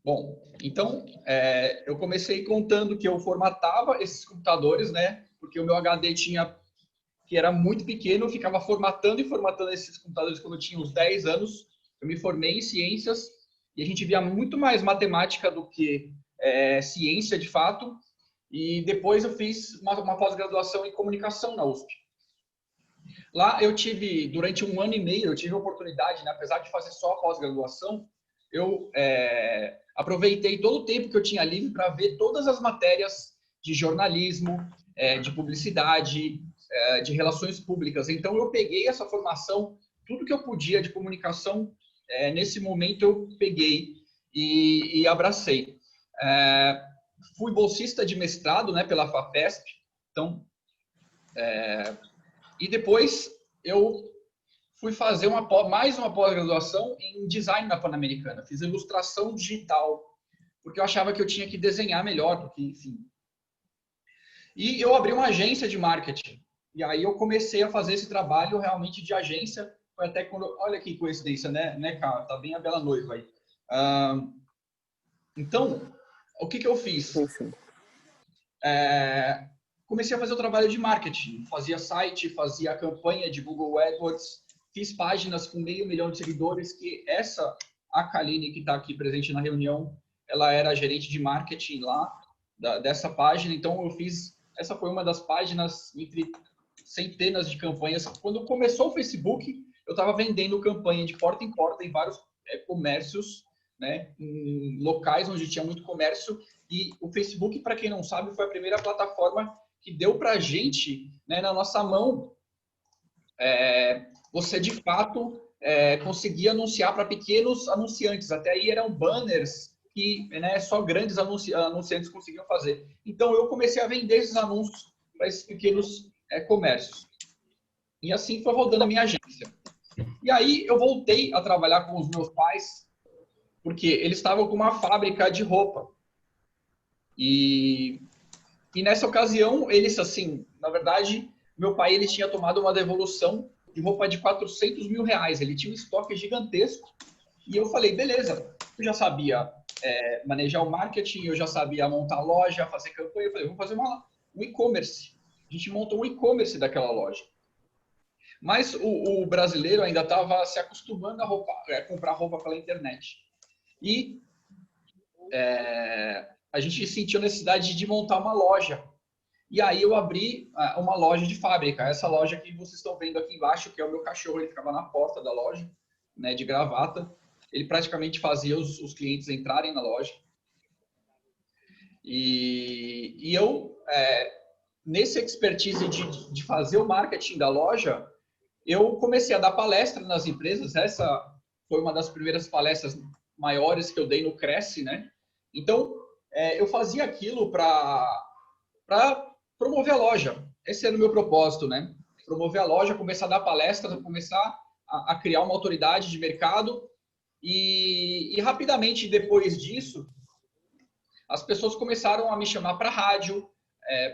Bom, então, eu comecei contando que eu formatava esses computadores, né? Porque o meu HD tinha, que era muito pequeno, eu ficava formatando e formatando esses computadores quando eu tinha uns 10 anos. Eu me formei em ciências e a gente via muito mais matemática do que ciência, de fato. E depois eu fiz uma pós-graduação em comunicação na USP. Lá eu tive, durante um ano e meio, eu tive a oportunidade, né, apesar de fazer só a pós-graduação, eu aproveitei todo o tempo que eu tinha livre para ver todas as matérias de jornalismo, de publicidade, de relações públicas. Então eu peguei essa formação, tudo que eu podia de comunicação, nesse momento eu peguei e abracei. Fui bolsista de mestrado, né, pela FAPESP, então, e depois eu fui fazer mais uma pós-graduação em design na Pan-Americana. Fiz ilustração digital, porque eu achava que eu tinha que desenhar melhor, porque, enfim. E eu abri uma agência de marketing. E aí eu comecei a fazer esse trabalho realmente de agência. Foi até quando... Olha que coincidência, né, cara? Tá bem a bela noiva aí. Então, o que eu fiz? Sim, sim. Comecei a fazer o trabalho de marketing. Fazia site, fazia campanha de Google AdWords, fiz páginas com 500 mil de seguidores, que a Kaline, que está aqui presente na reunião, ela era gerente de marketing lá, dessa página. Então, essa foi uma das páginas entre centenas de campanhas. Quando começou o Facebook, eu estava vendendo campanha de porta em porta em vários comércios, né, em locais onde tinha muito comércio. E o Facebook, para quem não sabe, foi a primeira plataforma que deu para a gente, né, na nossa mão, você de fato conseguia anunciar para pequenos anunciantes. Até aí eram banners que, né, só grandes anunciantes conseguiam fazer. Então eu comecei a vender esses anúncios para esses pequenos comércios. E assim foi rodando a minha agência. E aí eu voltei a trabalhar com os meus pais, porque eles estavam com uma fábrica de roupa. E nessa ocasião, eles, assim, na verdade, meu pai ele tinha tomado uma devolução de roupa de 400 mil reais. Ele tinha um estoque gigantesco. E eu falei, beleza, eu já sabia manejar o marketing, eu já sabia montar loja, fazer campanha. Eu falei, vamos fazer um e-commerce. A gente montou um e-commerce daquela loja. Mas o brasileiro ainda estava se acostumando a comprar roupa pela internet. E a gente sentiu necessidade de montar uma loja. E aí eu abri uma loja de fábrica. Essa loja que vocês estão vendo aqui embaixo, que é o meu cachorro, ele ficava na porta da loja, né, de gravata. Ele praticamente fazia os clientes entrarem na loja. E eu, nesse expertise de fazer o marketing da loja, eu comecei a dar palestra nas empresas. Essa foi uma das primeiras palestras maiores que eu dei no Cresce, né? Então, eu fazia aquilo para promover a loja. Esse era o meu propósito, né? Promover a loja, começar a dar palestras, começar a criar uma autoridade de mercado. E rapidamente depois disso, as pessoas começaram a me chamar para rádio,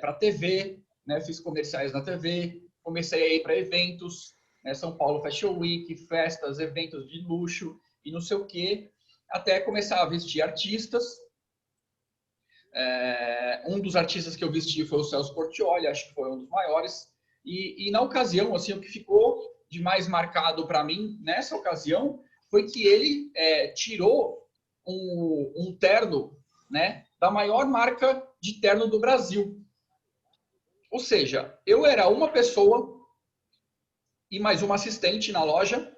para TV, né? Fiz comerciais na TV, comecei a ir para eventos, né? São Paulo Fashion Week, festas, eventos de luxo e não sei o quê, até começar a vestir artistas. Um dos artistas que eu vesti foi o Celso Portiolli, acho que foi um dos maiores. E na ocasião, assim, o que ficou de mais marcado para mim nessa ocasião foi que ele tirou um terno, né, da maior marca de terno do Brasil. Ou seja, eu era uma pessoa e mais uma assistente na loja.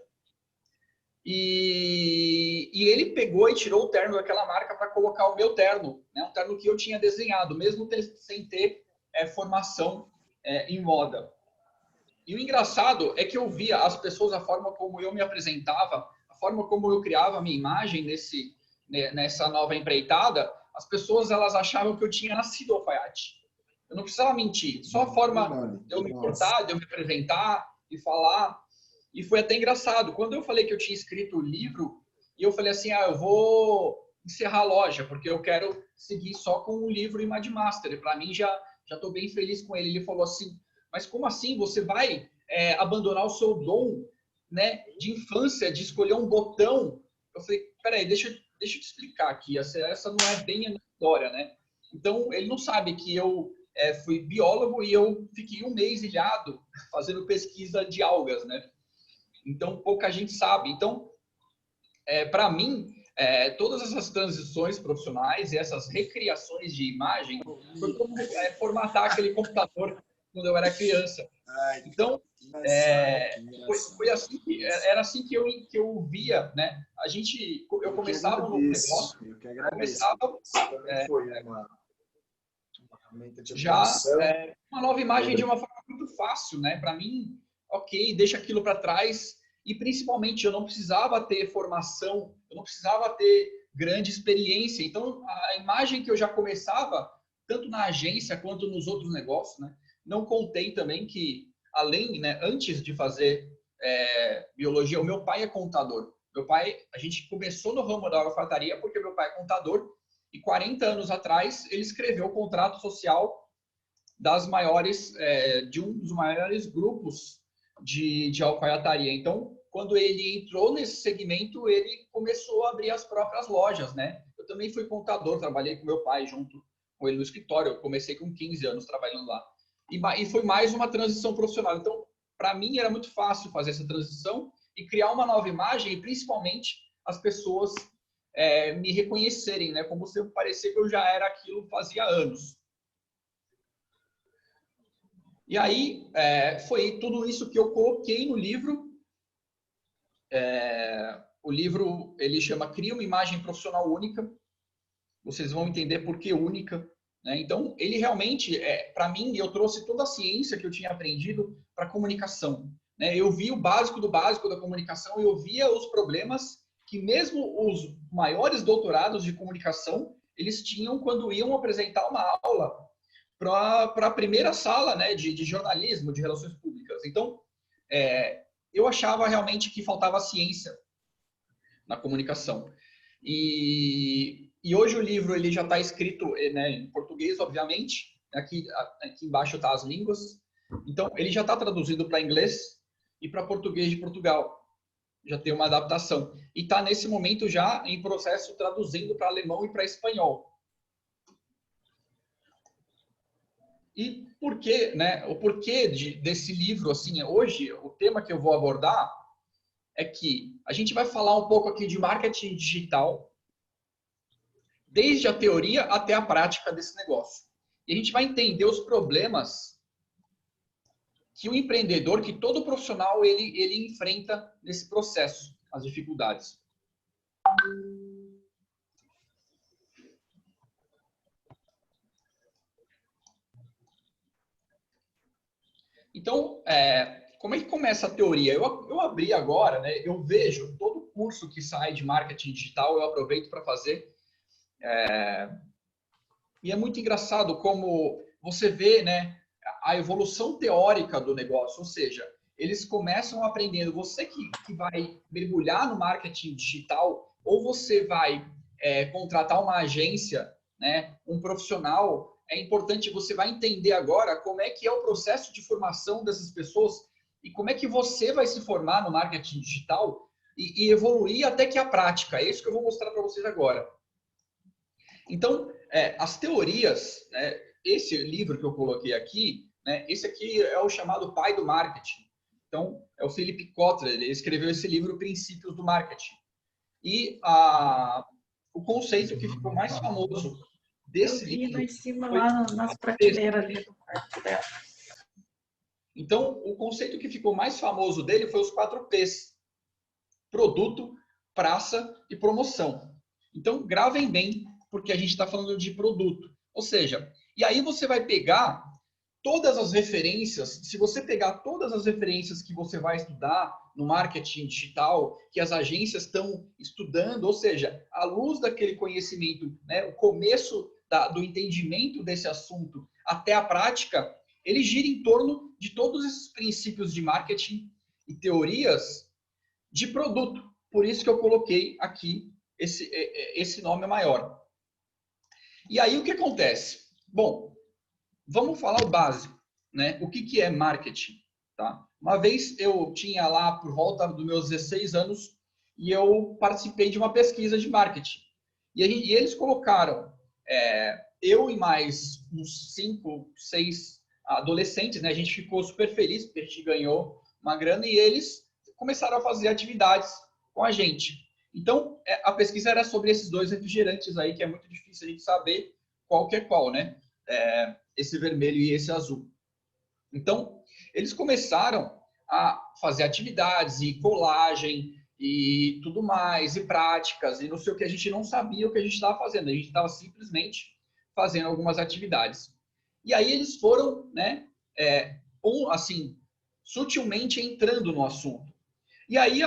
E ele pegou e tirou o terno daquela marca para colocar o meu terno, né? Um terno que eu tinha desenhado, mesmo sem ter formação em moda. E o engraçado é que eu via as pessoas, a forma como eu me apresentava, a forma como eu criava a minha imagem nessa nova empreitada, as pessoas elas achavam que eu tinha nascido alfaiate. Eu não precisava mentir, só a forma de eu me portar, de eu me apresentar e falar. E foi até engraçado. Quando eu falei que eu tinha escrito o livro, e eu falei assim, eu vou encerrar a loja, porque eu quero seguir só com o livro e Madmaster. E para mim, já estou bem feliz com ele. Ele falou assim, mas como assim? Você vai abandonar o seu dom, né, de infância, de escolher um botão? Eu falei, peraí, deixa eu deixa eu te explicar aqui, essa não é bem a minha história, né? Então, ele não sabe que eu fui biólogo e eu fiquei um mês ilhado fazendo pesquisa de algas, né? Então, pouca gente sabe. Então, para mim, todas essas transições profissionais e essas recriações de imagem foi como formatar aquele computador quando eu era criança. Então, foi assim era assim que eu via, né? Eu começava no negócio, eu que agradeço. começava Foi uma ferramenta de já produção. uma nova imagem de uma forma muito fácil, né? Para mim, ok, deixa aquilo para trás. E principalmente eu não precisava ter formação, eu não precisava ter grande experiência. Então a imagem que eu já começava, tanto na agência quanto nos outros negócios, né? Não contei também que, além, né, antes de fazer biologia, o meu pai é contador. Meu pai, a gente começou no ramo da alfaiataria porque meu pai é contador e 40 anos atrás ele escreveu o contrato social de um dos maiores grupos de alfaiataria. Então, quando ele entrou nesse segmento, ele começou a abrir as próprias lojas, né? Eu também fui contador, trabalhei com meu pai junto com ele no escritório. Eu comecei com 15 anos trabalhando lá. E foi mais uma transição profissional. Então, para mim, era muito fácil fazer essa transição e criar uma nova imagem e, principalmente, as pessoas me reconhecerem, né? Como se parecia que eu já era aquilo fazia anos. E aí, foi tudo isso que eu coloquei no livro. O livro, ele chama Cria uma Imagem Profissional Única. Vocês vão entender por que única, né? Então, ele realmente, para mim, eu trouxe toda a ciência que eu tinha aprendido para a comunicação, né? Eu vi o básico do básico da comunicação e eu via os problemas que mesmo os maiores doutorados de comunicação, eles tinham quando iam apresentar uma aula para a primeira sala, né, de jornalismo, de relações públicas. Então, eu achava realmente que faltava ciência na comunicação. E hoje o livro ele já está escrito, né, em português, obviamente. Aqui embaixo está as línguas. Então, ele já está traduzido para inglês e para português de Portugal. Já tem uma adaptação. E está, nesse momento, já em processo traduzindo para alemão e para espanhol. E por quê, né? O porquê desse livro, assim, hoje, o tema que eu vou abordar é que a gente vai falar um pouco aqui de marketing digital, desde a teoria até a prática desse negócio. E a gente vai entender os problemas que o empreendedor, que todo profissional, ele enfrenta nesse processo, as dificuldades. Então, como é que começa a teoria? Eu abri agora, né? Eu vejo todo curso que sai de marketing digital, eu aproveito para fazer. E é muito engraçado como você vê, né, a evolução teórica do negócio. Ou seja, eles começam aprendendo. Você que vai mergulhar no marketing digital, ou você vai contratar uma agência, né, um profissional, é importante, você vai entender agora como é que é o processo de formação dessas pessoas e como é que você vai se formar no marketing digital e evoluir até que a prática. É isso que eu vou mostrar para vocês agora. Então, as teorias, né, esse livro que eu coloquei aqui, né, esse aqui é o chamado pai do marketing. Então, é o Philip Kotler, ele escreveu esse livro, Princípios do Marketing. E o conceito que ficou mais famoso desse livro... em cima, lá nas prateleiras ali do quarto dela. Então, o conceito que ficou mais famoso dele foi os 4 P's. Produto, praça e promoção. Então, gravem bem, porque a gente está falando de produto. Ou seja, e aí você vai pegar todas as referências, se você pegar todas as referências que você vai estudar no marketing digital, que as agências estão estudando, ou seja, à luz daquele conhecimento, né, o começo do entendimento desse assunto até a prática, ele gira em torno de todos esses princípios de marketing e teorias de produto. Por isso que eu coloquei aqui esse nome maior. E aí o que acontece? Bom, vamos falar o básico, né? O que é marketing? Tá? Uma vez eu tinha lá por volta dos meus 16 anos e eu participei de uma pesquisa de marketing. E eles colocaram eu e mais uns 5, 6 adolescentes, né? A gente ficou super feliz porque a gente ganhou uma grana e eles começaram a fazer atividades com a gente. Então, a pesquisa era sobre esses 2 refrigerantes aí, que é muito difícil a gente saber qual que é qual, né? Esse vermelho e esse azul. Então, eles começaram a fazer atividades e colagem e tudo mais, e práticas, e não sei o que, a gente não sabia o que a gente estava fazendo, a gente estava simplesmente fazendo algumas atividades. E aí eles foram, né, assim, sutilmente entrando no assunto. E aí,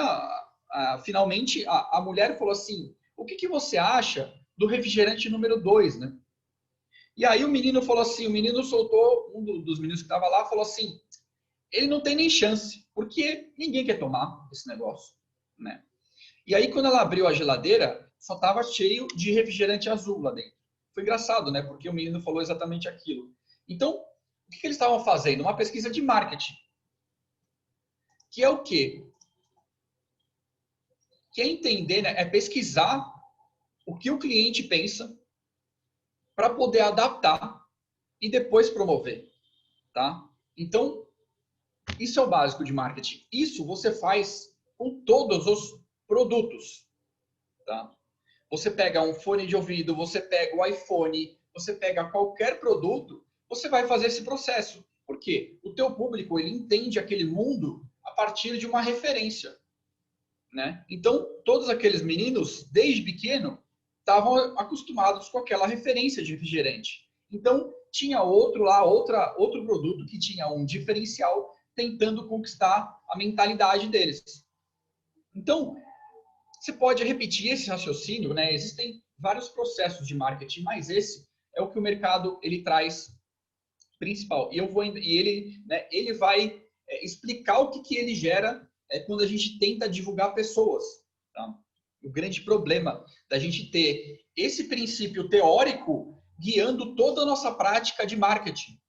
finalmente, a mulher falou assim, o que você acha do refrigerante número 2, né? E aí o menino falou assim, o menino soltou, um dos meninos que estava lá, falou assim, ele não tem nem chance, porque ninguém quer tomar esse negócio, né? E aí, quando ela abriu a geladeira, só estava cheio de refrigerante azul lá dentro. Foi engraçado, né? Porque o menino falou exatamente aquilo. Então, o que eles estavam fazendo? Uma pesquisa de marketing. Que é o quê? Que é entender, né? É pesquisar o que o cliente pensa para poder adaptar e depois promover, tá? Então, isso é o básico de marketing. Isso você faz com todos os produtos, tá? Você pega um fone de ouvido, você pega o iPhone, você pega qualquer produto, você vai fazer esse processo. Por quê? O teu público, ele entende aquele mundo a partir de uma referência, né? Então, todos aqueles meninos, desde pequeno, estavam acostumados com aquela referência de refrigerante. Então, tinha outro produto que tinha um diferencial tentando conquistar a mentalidade deles. Então, você pode repetir esse raciocínio, né? Existem vários processos de marketing, mas esse é o que o mercado ele traz principal. E ele vai explicar o que ele gera quando a gente tenta divulgar pessoas. Tá? O grande problema da gente ter esse princípio teórico guiando toda a nossa prática de marketing.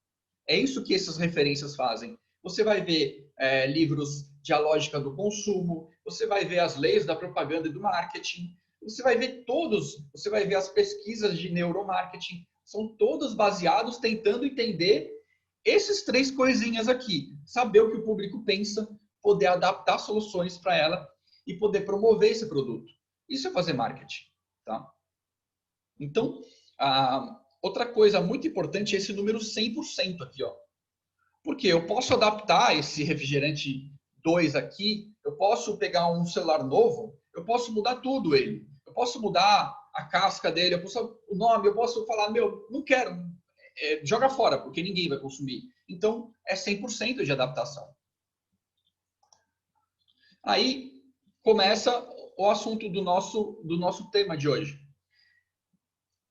É isso que essas referências fazem. Você vai ver livros de A Lógica do Consumo, você vai ver as leis da propaganda e do marketing, você vai ver as pesquisas de neuromarketing, são todos baseados tentando entender esses 3 coisinhas aqui. Saber o que o público pensa, poder adaptar soluções para ela e poder promover esse produto. Isso é fazer marketing. Tá? Então, outra coisa muito importante é esse número 100% aqui, ó. Porque eu posso adaptar esse refrigerante 2 aqui, eu posso pegar um celular novo, eu posso mudar tudo ele. Eu posso mudar a casca dele, o nome, eu posso falar, não quero, joga fora, porque ninguém vai consumir. Então, é 100% de adaptação. Aí começa o assunto do nosso tema de hoje.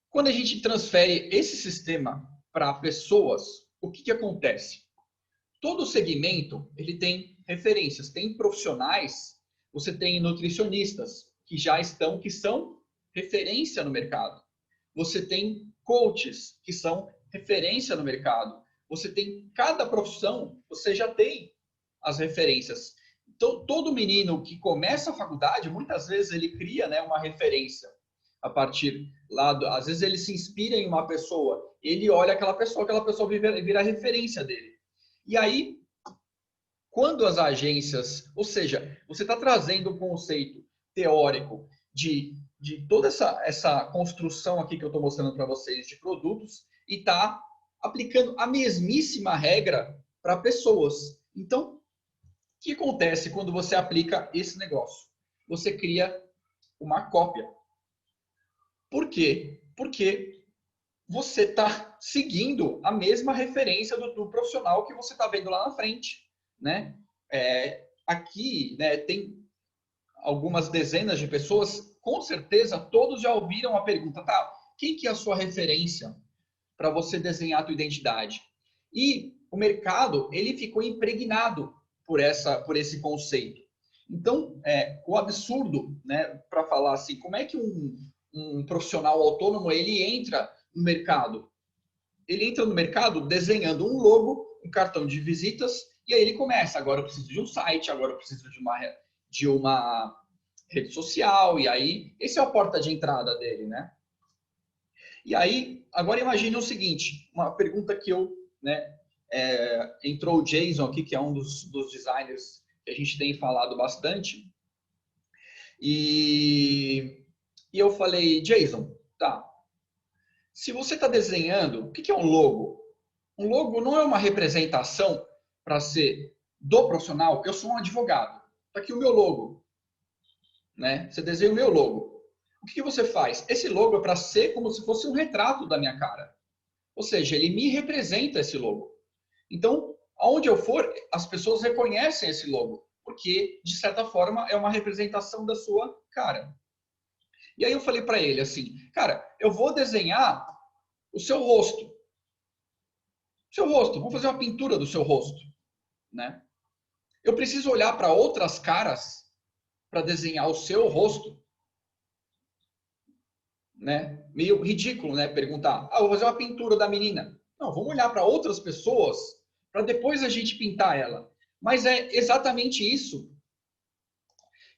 Quando a gente transfere esse sistema para pessoas, o que acontece? Todo segmento ele tem referências, tem profissionais, você tem nutricionistas que são referência no mercado. Você tem coaches que são referência no mercado. Você tem cada profissão, você já tem as referências. Então, todo menino que começa a faculdade, muitas vezes ele cria, né, uma referência a partir lá, às vezes ele se inspira em uma pessoa, ele olha aquela pessoa vira a referência dele. E aí, quando as agências, ou seja, você está trazendo um conceito teórico de toda essa construção aqui que eu estou mostrando para vocês de produtos e está aplicando a mesmíssima regra para pessoas. Então, o que acontece quando você aplica esse negócio? Você cria uma cópia. Por quê? Porque você está seguindo a mesma referência do profissional que você está vendo lá na frente, né? Aqui, né, tem algumas dezenas de pessoas, com certeza todos já ouviram a pergunta, tá? Quem que é a sua referência para você desenhar a tua identidade? E o mercado, ele ficou impregnado por esse conceito. Então, o absurdo, né, para falar assim, como é que um profissional autônomo ele entra no mercado? Ele entra no mercado desenhando um logo, um cartão de visitas, e aí ele começa, agora eu preciso de um site, agora eu preciso de uma rede social, e aí esse é a porta de entrada dele, né? E aí, agora imagine o seguinte, uma pergunta que eu, né, entrou o Jason aqui, que é um dos designers que a gente tem falado bastante, e eu falei, Jason, tá, se você está desenhando, o que é um logo? Um logo não é uma representação para ser do profissional. Eu sou um advogado. Está aqui o meu logo. Né? Você desenha o meu logo. O que você faz? Esse logo é para ser como se fosse um retrato da minha cara. Ou seja, ele me representa esse logo. Então, aonde eu for, as pessoas reconhecem esse logo. Porque, de certa forma, é uma representação da sua cara. E aí eu falei para ele assim, cara, eu vou desenhar o seu rosto. Seu rosto, vamos fazer uma pintura do seu rosto, né? Eu preciso olhar para outras caras para desenhar o seu rosto, né? Meio ridículo, né? Perguntar, vou fazer uma pintura da menina. Não, vamos olhar para outras pessoas para depois a gente pintar ela. Mas é exatamente isso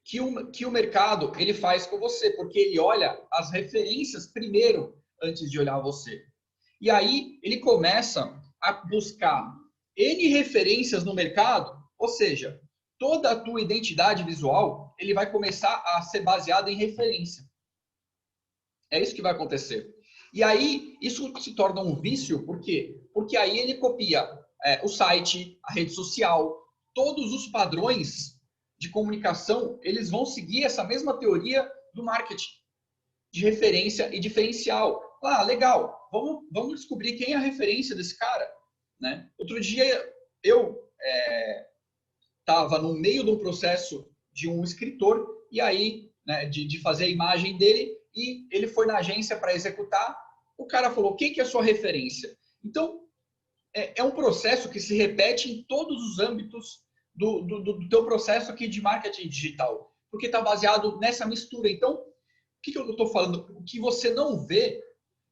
que o mercado ele faz com você, porque ele olha as referências primeiro antes de olhar você. E aí ele começa a buscar N referências no mercado, ou seja, toda a tua identidade visual, ele vai começar a ser baseada em referência. É isso que vai acontecer. E aí, isso se torna um vício, por quê? Porque aí ele copia o site, a rede social, todos os padrões de comunicação, eles vão seguir essa mesma teoria do marketing, de referência e diferencial. Legal, vamos descobrir quem é a referência desse cara. Né? Outro dia, eu estava no meio de um processo de um escritor, e aí, né, de fazer a imagem dele, e ele foi na agência para executar. O cara falou, quem que é a sua referência? Então, é um processo que se repete em todos os âmbitos do teu processo aqui de marketing digital, porque está baseado nessa mistura. Então, o que eu estou falando? O que você não vê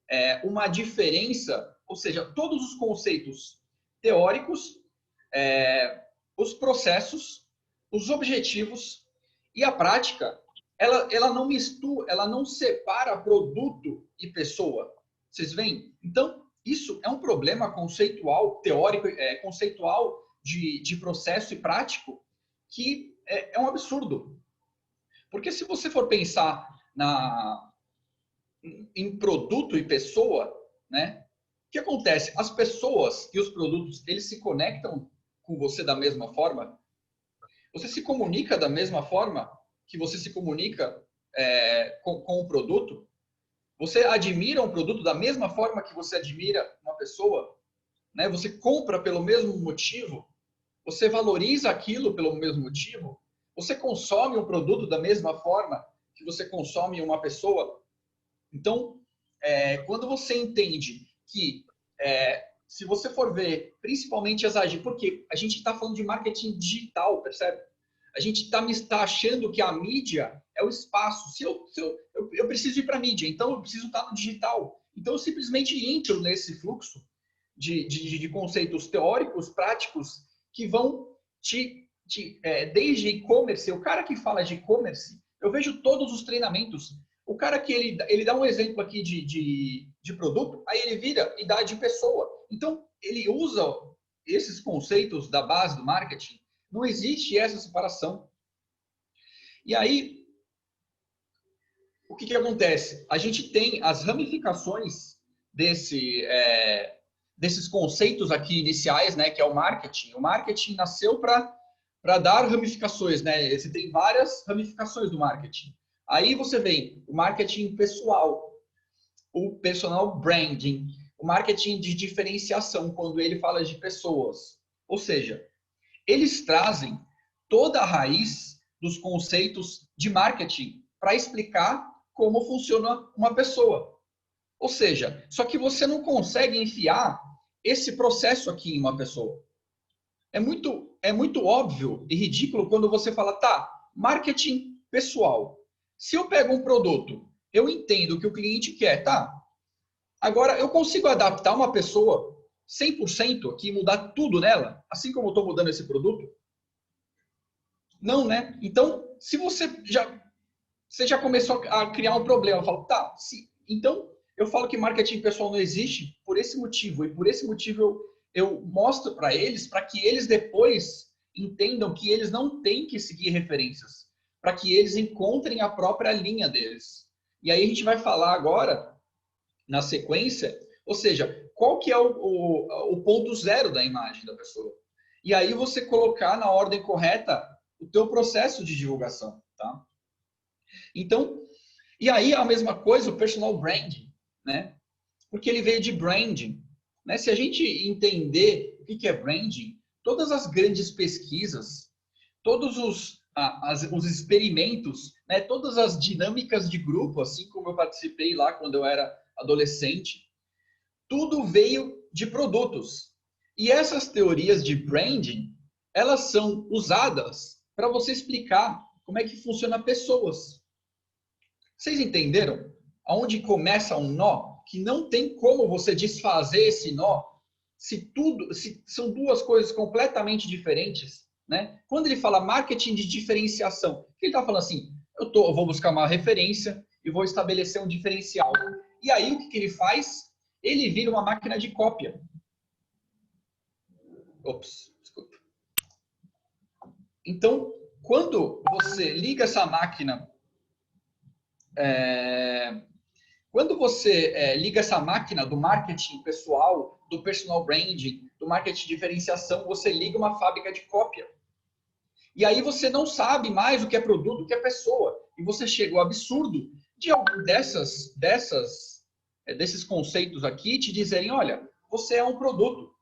é uma diferença, ou seja, todos os conceitos teóricos, os processos, os objetivos e a prática, ela não mistura, ela não separa produto e pessoa. Vocês veem? Então, isso é um problema conceitual, teórico, conceitual de processo e prático, que é um absurdo. Porque se você for pensar em produto e pessoa, né? O que acontece? As pessoas e os produtos, eles se conectam com você da mesma forma? Você se comunica da mesma forma que você se comunica com o produto? Você admira um produto da mesma forma que você admira uma pessoa? Né? Você compra pelo mesmo motivo? Você valoriza aquilo pelo mesmo motivo? Você consome um produto da mesma forma que você consome uma pessoa? Então, quando você entende que, se você for ver, principalmente as agências, porque a gente está falando de marketing digital, percebe? A gente está achando que a mídia é o espaço. Se eu preciso ir para a mídia, então eu preciso estar no digital. Então, eu simplesmente entro nesse fluxo de conceitos teóricos, práticos, que vão desde e-commerce, o cara que fala de e-commerce, eu vejo todos os treinamentos. O cara que ele dá um exemplo aqui de produto, aí ele vira e dá de pessoa. Então, ele usa esses conceitos da base do marketing. Não existe essa separação. E aí, o que acontece? A gente tem as ramificações desses conceitos aqui iniciais, né, que é o marketing. O marketing nasceu para dar ramificações, né? Você tem várias ramificações do marketing. Aí você vem o marketing pessoal, o personal branding, o marketing de diferenciação, quando ele fala de pessoas. Ou seja, eles trazem toda a raiz dos conceitos de marketing para explicar como funciona uma pessoa. Ou seja, só que você não consegue enfiar esse processo aqui em uma pessoa. É muito óbvio e ridículo quando você fala, tá, marketing pessoal. Se eu pego um produto, eu entendo o que o cliente quer, tá? Agora, eu consigo adaptar uma pessoa 100% aqui, mudar tudo nela, assim como eu estou mudando esse produto? Não, né? Então, se você já começou a criar um problema, eu falo, tá, então eu falo que marketing pessoal não existe por esse motivo. E por esse motivo eu mostro para eles, para que eles depois entendam que eles não têm que seguir referências, para que eles encontrem a própria linha deles. E aí a gente vai falar agora, na sequência, ou seja, qual que é o ponto zero da imagem da pessoa. E aí você colocar na ordem correta o teu processo de divulgação, tá? Então, e aí a mesma coisa, o personal branding, né? Porque ele veio de branding, né? Se a gente entender o que é branding, todas as grandes pesquisas, todos os experimentos, né? Todas as dinâmicas de grupo, assim como eu participei lá quando eu era adolescente, tudo veio de produtos. E essas teorias de branding, elas são usadas para você explicar como é que funciona pessoas. Vocês entenderam? Aonde começa um nó? Que não tem como você desfazer esse nó se são duas coisas completamente diferentes, né? Quando ele fala marketing de diferenciação, ele está falando assim, eu vou buscar uma referência e vou estabelecer um diferencial. E aí o que ele faz? Ele vira uma máquina de cópia. Ops, desculpa. Então, quando você liga essa máquina, quando você liga essa máquina do marketing pessoal, do personal branding, do marketing de diferenciação, você liga uma fábrica de cópia. E aí você não sabe mais o que é produto, o que é pessoa. E você chega ao absurdo de algum desses conceitos aqui te dizerem, olha, você é um produto.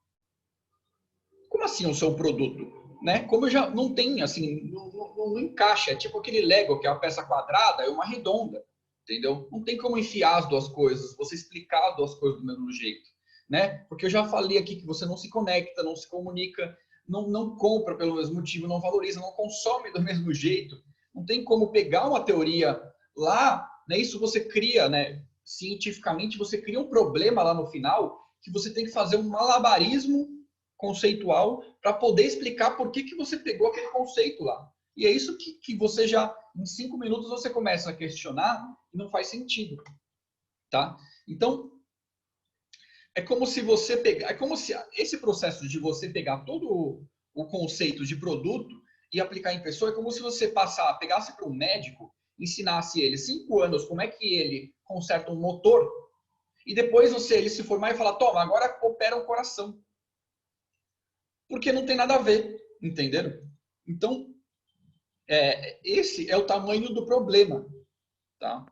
Como assim eu sou um produto? Né? Como eu já não tem, assim, não encaixa. É tipo aquele Lego, que é uma peça quadrada e uma redonda. Entendeu? Não tem como enfiar as duas coisas, você explicar as duas coisas do mesmo jeito. Né? Porque eu já falei aqui que você não se conecta, não se comunica, não compra pelo mesmo motivo, não valoriza, não consome do mesmo jeito. Não tem como pegar uma teoria lá, né? Isso você cria, né? Cientificamente, você cria um problema lá no final que você tem que fazer um malabarismo conceitual para poder explicar por que você pegou aquele conceito lá. E é isso que você já, em 5 minutos, você começa a questionar e não faz sentido. Tá? Então, é como se você pegar, é como se esse processo de você pegar todo o conceito de produto e aplicar em pessoa, é como se você pegasse para um médico, ensinasse ele 5 anos como é que ele conserta um motor e depois ele se formar e falar, toma, agora opera o coração. Porque não tem nada a ver, entenderam? Então, esse é o tamanho do problema, tá?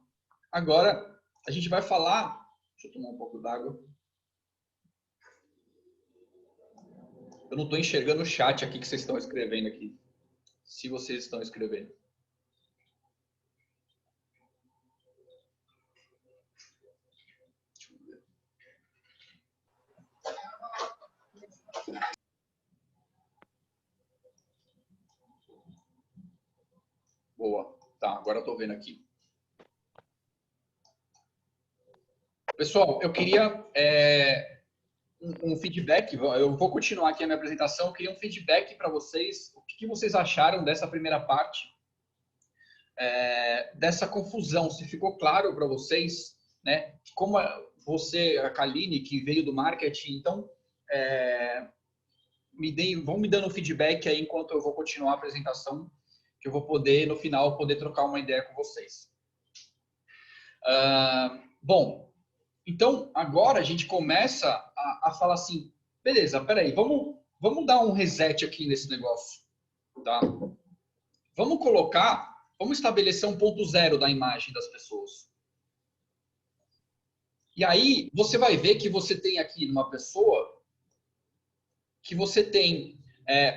Agora, a gente vai falar... Deixa eu tomar um pouco d'água. Eu não estou enxergando o chat aqui que vocês estão escrevendo aqui. Se vocês estão escrevendo. Deixa eu ver. Boa. Tá, agora eu estou vendo aqui. Pessoal, eu queria um feedback. Eu vou continuar aqui a minha apresentação. Eu queria um feedback para vocês. O que vocês acharam dessa primeira parte? Dessa confusão. Se ficou claro para vocês, né? Como você, a Kaline, que veio do marketing, então vão me dando feedback aí enquanto eu vou continuar a apresentação, que eu vou poder, no final, trocar uma ideia com vocês. Bom, então agora a gente começa a falar assim, beleza, peraí, vamos dar um reset aqui nesse negócio, tá? Vamos estabelecer um ponto zero da imagem das pessoas. E aí você vai ver que você tem aqui uma pessoa que você tem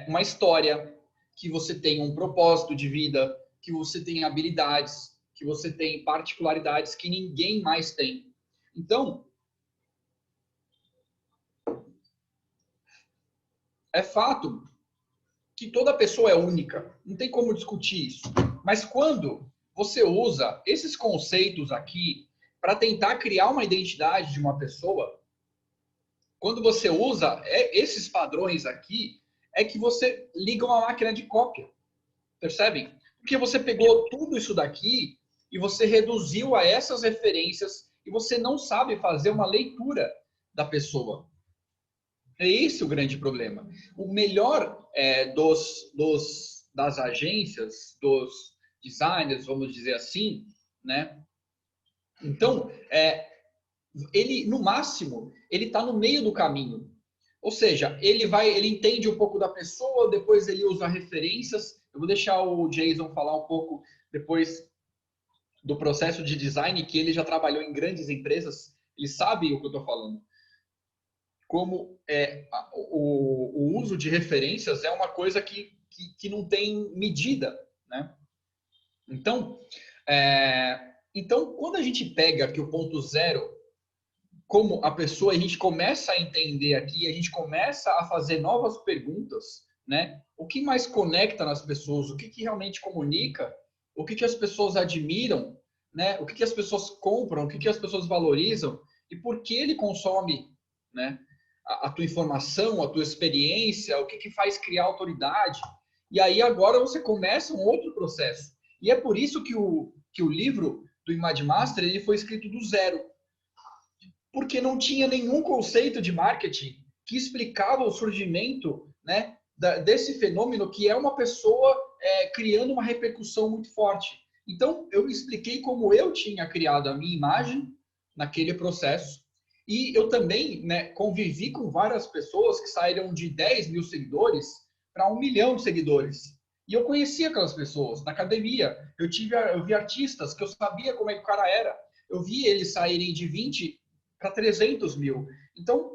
uma história, que você tem um propósito de vida, que você tem habilidades, que você tem particularidades que ninguém mais tem. Então, é fato que toda pessoa é única, não tem como discutir isso. Mas quando você usa esses conceitos aqui para tentar criar uma identidade de uma pessoa, quando você usa esses padrões aqui, é que você liga uma máquina de cópia. Percebem? Porque você pegou tudo isso daqui e você reduziu a essas referências e você não sabe fazer uma leitura da pessoa. É esse o grande problema. O melhor das agências, dos designers, vamos dizer assim, né? Então, ele, no máximo, ele está no meio do caminho. Ou seja, ele entende um pouco da pessoa, depois ele usa referências. Eu vou deixar o Jason falar um pouco depois do processo de design, que ele já trabalhou em grandes empresas, ele sabe o que eu estou falando. Como o uso de referências é uma coisa que não tem medida, né? Então, quando a gente pega aqui o ponto zero, como a pessoa, a gente começa a entender aqui, a gente começa a fazer novas perguntas, né? O que mais conecta nas pessoas, o que realmente comunica, o que as pessoas admiram, né? O que as pessoas compram, o que as pessoas valorizam e por que ele consome, né? A tua informação, a tua experiência, o que faz criar autoridade. E aí agora você começa um outro processo. E é por isso que o livro do Image Master ele foi escrito do zero. Porque não tinha nenhum conceito de marketing que explicava o surgimento, né, desse fenômeno que é uma pessoa criando uma repercussão muito forte. Então, eu expliquei como eu tinha criado a minha imagem naquele processo. E eu também, né, convivi com várias pessoas que saíram de 10 mil seguidores para 1 milhão de seguidores. E eu conhecia aquelas pessoas na academia. Eu vi artistas que eu sabia como é que o cara era. Eu vi eles saírem de 20 para 300 mil. Então,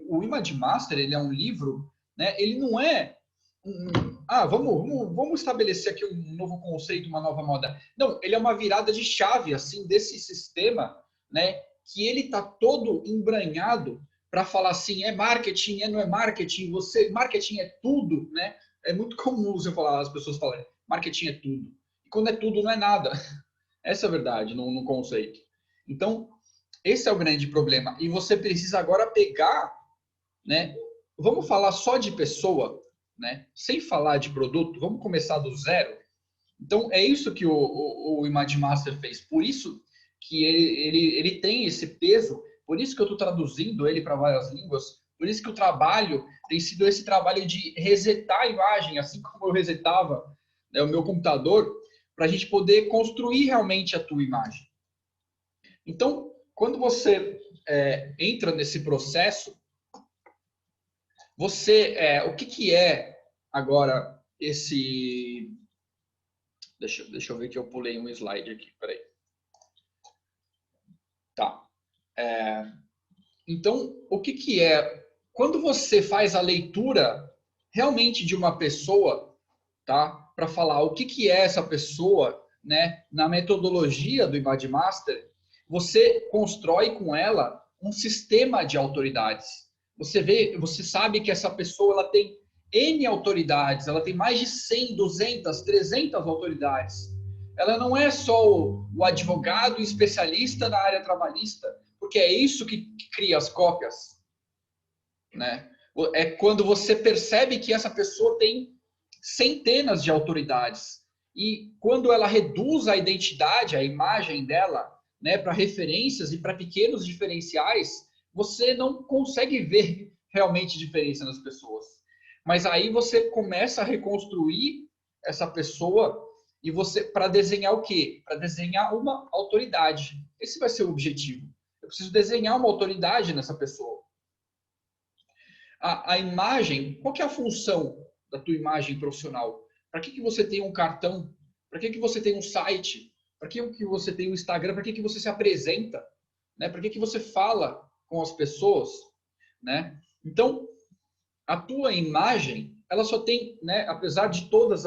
o Image Master, ele é um livro, né, ele não é vamos estabelecer aqui um novo conceito, uma nova moda. Não, ele é uma virada de chave assim desse sistema, né, que ele está todo embranhado para falar assim, é marketing, não é marketing, marketing é tudo, né? É muito comum você falar, as pessoas falarem, marketing é tudo. E quando é tudo, não é nada. Essa é a verdade no conceito. Então, esse é o grande problema. E você precisa agora pegar, né? Vamos falar só de pessoa, né? Sem falar de produto. Vamos começar do zero. Então, é isso que o Image Master fez. Por isso que ele tem esse peso. Por isso que eu estou traduzindo ele para várias línguas. Por isso que o trabalho tem sido esse trabalho de resetar a imagem, assim como eu resetava, né, o meu computador, para a gente poder construir realmente a tua imagem. Então, quando você entra nesse processo, o que é agora esse... Deixa eu ver que eu pulei um slide aqui, peraí. Tá. Então, o que é... Quando você faz a leitura realmente de uma pessoa, tá? Para falar o que é essa pessoa, né? Na metodologia do Image Master, você constrói com ela um sistema de autoridades. Você sabe que essa pessoa ela tem N autoridades, ela tem mais de 100, 200, 300 autoridades. Ela não é só o advogado especialista na área trabalhista, porque é isso que cria as cópias, né? É quando você percebe que essa pessoa tem centenas de autoridades. E quando ela reduz a identidade, a imagem dela, né, para referências e para pequenos diferenciais, você não consegue ver realmente diferença nas pessoas. Mas aí você começa a reconstruir essa pessoa e você para desenhar o quê? Para desenhar uma autoridade. Esse vai ser o objetivo. Eu preciso desenhar uma autoridade nessa pessoa. A imagem, qual que é a função da tua imagem profissional? Para que você tem um cartão? Para que você tem um site? Para que você tem um Instagram? Para que você se apresenta? Né? Para que você fala com as pessoas? Né? Então, a tua imagem, ela só tem, né, apesar de todas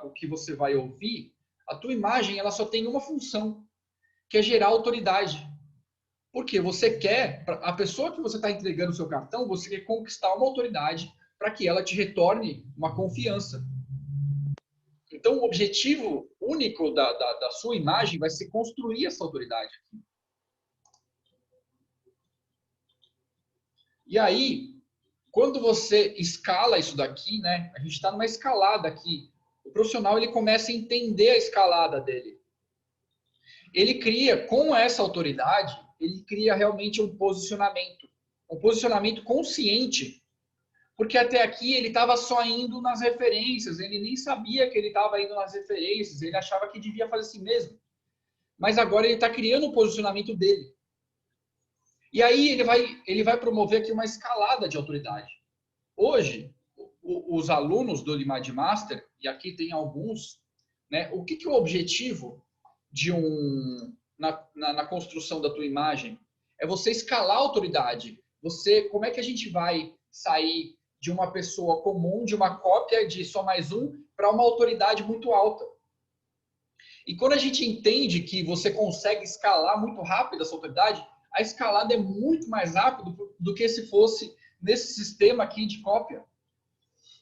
o que você vai ouvir, a tua imagem ela só tem uma função, que é gerar autoridade. Porque você quer, a pessoa que você está entregando o seu cartão, você quer conquistar uma autoridade para que ela te retorne uma confiança. Então, o objetivo único da sua imagem vai ser construir essa autoridade. E aí, quando você escala isso daqui, né? A gente está numa escalada aqui. O profissional ele começa a entender a escalada dele. ele cria, com essa autoridade, ele cria realmente um posicionamento consciente, porque até aqui ele estava só indo nas referências, ele nem sabia que ele estava indo nas referências, ele achava que devia fazer assim mesmo. Mas agora ele está criando o posicionamento dele. E aí ele vai promover aqui uma escalada de autoridade. Hoje, os alunos do Limad Master, e aqui tem alguns, né, o que é o objetivo de na construção da tua imagem? É você escalar a autoridade. Como é que a gente vai sair de uma pessoa comum, de uma cópia de só mais um, para uma autoridade muito alta? E quando a gente entende que você consegue escalar muito rápido essa autoridade, a escalada é muito mais rápido do que se fosse nesse sistema aqui de cópia.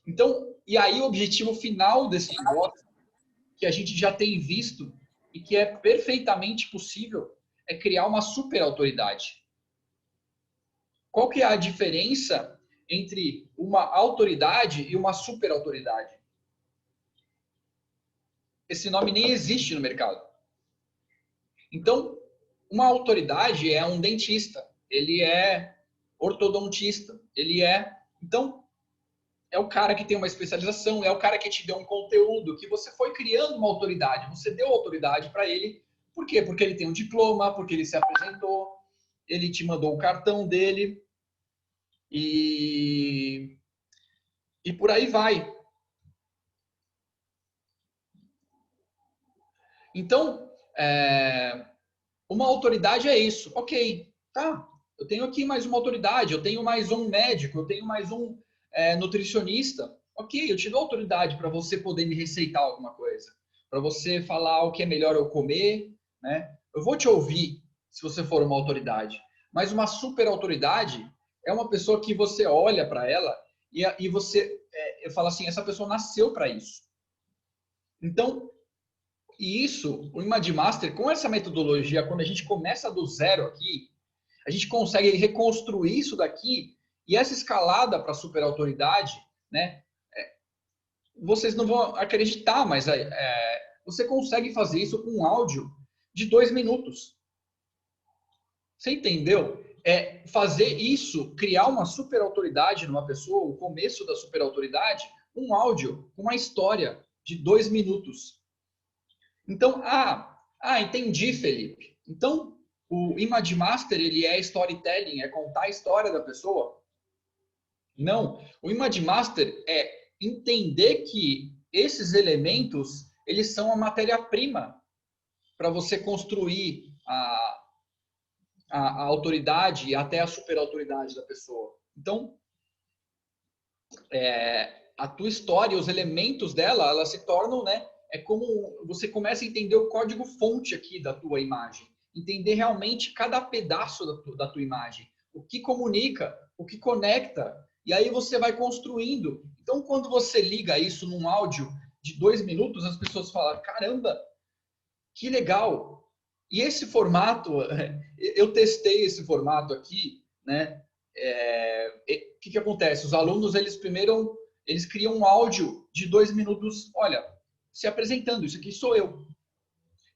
Então, e aí o objetivo final desse negócio, que a gente já tem visto e que é perfeitamente possível, é criar uma super autoridade. Qual que é a diferença entre uma autoridade e uma super autoridade? Esse nome nem existe no mercado. Então, uma autoridade é um dentista, ele é ortodontista, então, é o cara que tem uma especialização, é o cara que te deu um conteúdo, que você foi criando uma autoridade, você deu autoridade para ele. Por quê? Porque ele tem um diploma, porque ele se apresentou, ele te mandou o cartão dele e por aí vai. Então, uma autoridade é isso. Ok, tá, eu tenho aqui mais uma autoridade, eu tenho mais um médico, eu tenho mais um nutricionista. Ok, eu te dou autoridade para você poder me receitar alguma coisa, para você falar o que é melhor eu comer, né? Eu vou te ouvir se você for uma autoridade. Mas uma super autoridade é uma pessoa que você olha para ela e você fala assim, essa pessoa nasceu para isso. Então, e isso, o Image Master, com essa metodologia, quando a gente começa do zero aqui, a gente consegue reconstruir isso daqui e essa escalada para a super autoridade, né? Vocês não vão acreditar, mas você consegue fazer isso com um áudio de 2 minutos. Você entendeu? Fazer isso, criar uma super autoridade numa pessoa, o começo da super autoridade, um áudio, uma história de 2 minutos. Então, entendi, Felipe. Então, o Image Master, ele é storytelling, é contar a história da pessoa? Não. O Image Master é entender que esses elementos, eles são a matéria-prima para você construir a autoridade e até a superautoridade da pessoa. Então, a tua história, os elementos dela, elas se tornam, né? É como você começa a entender o código-fonte aqui da tua imagem. Entender realmente cada pedaço da tua imagem. O que comunica, o que conecta. E aí você vai construindo. Então, quando você liga isso num áudio de 2 minutos, as pessoas falam, caramba, que legal. E esse formato, eu testei esse formato aqui, né? O que acontece? Os alunos, eles criam um áudio de 2 minutos, olha, se apresentando, isso aqui sou eu.